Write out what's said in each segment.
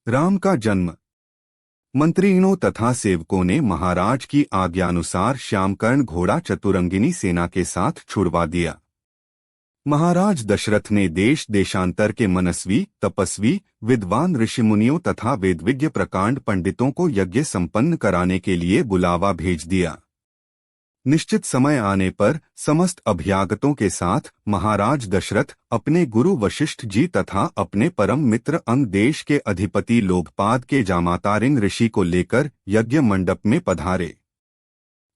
राम का जन्म। मंत्रियों तथा सेवकों ने महाराज की आज्ञानुसार श्यामकर्ण घोड़ा चतुरंगिनी सेना के साथ छुड़वा दिया। महाराज दशरथ ने देश देशांतर के मनस्वी, तपस्वी, विद्वान ऋषिमुनियों तथा वेदविज्ञ प्रकांड पंडितों को यज्ञ संपन्न कराने के लिए बुलावा भेज दिया। निश्चित समय आने पर समस्त अभ्यागतों के साथ महाराज दशरथ अपने गुरु वशिष्ठ जी तथा अपने परम मित्र अंग देश के अधिपति लोकपाद के जामातारिंग ऋषि को लेकर यज्ञ मंडप में पधारे।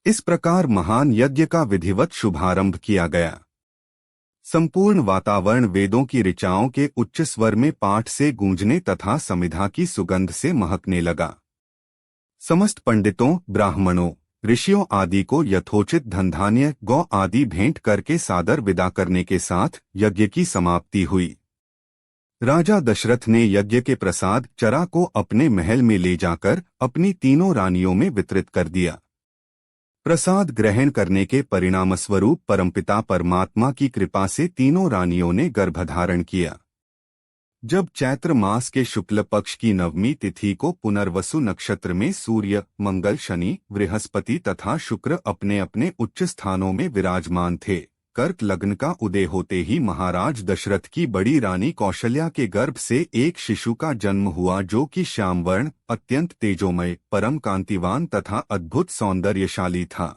इस प्रकार महान यज्ञ का विधिवत शुभारंभ किया गया। संपूर्ण वातावरण वेदों की ऋचाओं के उच्च स्वर में पाठ से गूंजने तथा समिधा की सुगंध से महकने लगा। समस्त पंडितों, ब्राह्मणों, ऋषियों आदि को यथोचित धनधान्य, गौ आदि भेंट करके सादर विदा करने के साथ यज्ञ की समाप्ति हुई। राजा दशरथ ने यज्ञ के प्रसाद चरा को अपने महल में ले जाकर अपनी तीनों रानियों में वितरित कर दिया। प्रसाद ग्रहण करने के परिणामस्वरूप परमपिता परमात्मा की कृपा से तीनों रानियों ने गर्भधारण किया। जब चैत्र मास के शुक्ल पक्ष की नवमी तिथि को पुनर्वसु नक्षत्र में सूर्य, मंगल, शनि, बृहस्पति तथा शुक्र अपने अपने उच्च स्थानों में विराजमान थे, कर्क लग्न का उदय होते ही महाराज दशरथ की बड़ी रानी कौशल्या के गर्भ से एक शिशु का जन्म हुआ, जो कि श्यामवर्ण, अत्यंत तेजोमय, परम कांतिवान तथा अद्भुत सौंदर्यशाली था।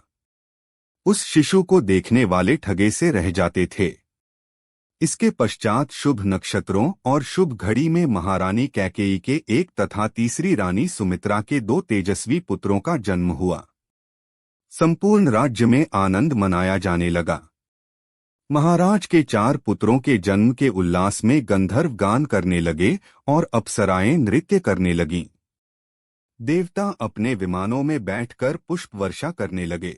उस शिशु को देखने वाले ठगे से रह जाते थे। इसके पश्चात शुभ नक्षत्रों और शुभ घड़ी में महारानी कैकेयी के एक तथा तीसरी रानी सुमित्रा के दो तेजस्वी पुत्रों का जन्म हुआ। संपूर्ण राज्य में आनंद मनाया जाने लगा। महाराज के 4 पुत्रों के जन्म के उल्लास में गंधर्व गान करने लगे और अप्सराएं नृत्य करने लगीं। देवता अपने विमानों में बैठकर पुष्प वर्षा करने लगे।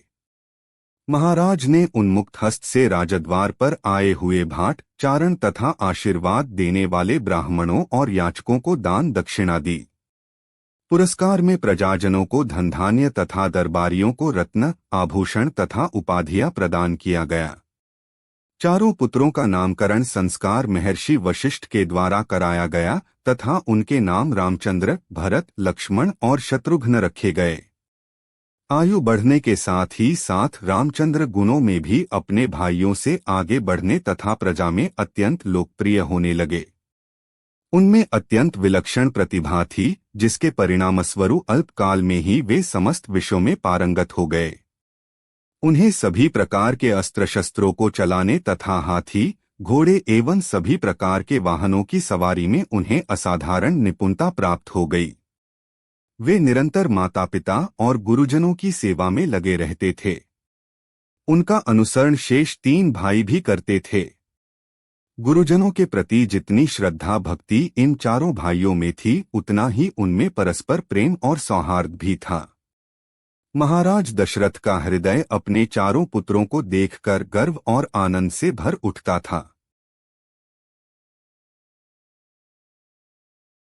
महाराज ने उन्मुक्त हस्त से राजद्वार पर आए हुए भाट, चारण तथा आशीर्वाद देने वाले ब्राह्मणों और याचकों को दान दक्षिणा दी। पुरस्कार में प्रजाजनों को धनधान्य तथा दरबारियों को रत्न, आभूषण तथा उपाधियां प्रदान किया गया। चारों पुत्रों का नामकरण संस्कार महर्षि वशिष्ठ के द्वारा कराया गया तथा उनके नाम रामचंद्र, भरत, लक्ष्मण और शत्रुघ्न रखे गए। आयु बढ़ने के साथ ही साथ रामचंद्र गुणों में भी अपने भाइयों से आगे बढ़ने तथा प्रजा में अत्यंत लोकप्रिय होने लगे। उनमें अत्यंत विलक्षण प्रतिभा थी, जिसके परिणामस्वरूप अल्पकाल में ही वे समस्त विषयों में पारंगत हो गए। उन्हें सभी प्रकार के अस्त्र शस्त्रों को चलाने तथा हाथी, घोड़े एवं सभी प्रकार के वाहनों की सवारी में उन्हें असाधारण निपुणता प्राप्त हो गई। वे निरंतर माता पिता और गुरुजनों की सेवा में लगे रहते थे। उनका अनुसरण शेष 3 भाई भी करते थे। गुरुजनों के प्रति जितनी श्रद्धा भक्ति इन चारों भाइयों में थी, उतना ही उनमें परस्पर प्रेम और सौहार्द भी था। महाराज दशरथ का हृदय अपने चारों पुत्रों को देखकर गर्व और आनंद से भर उठता था।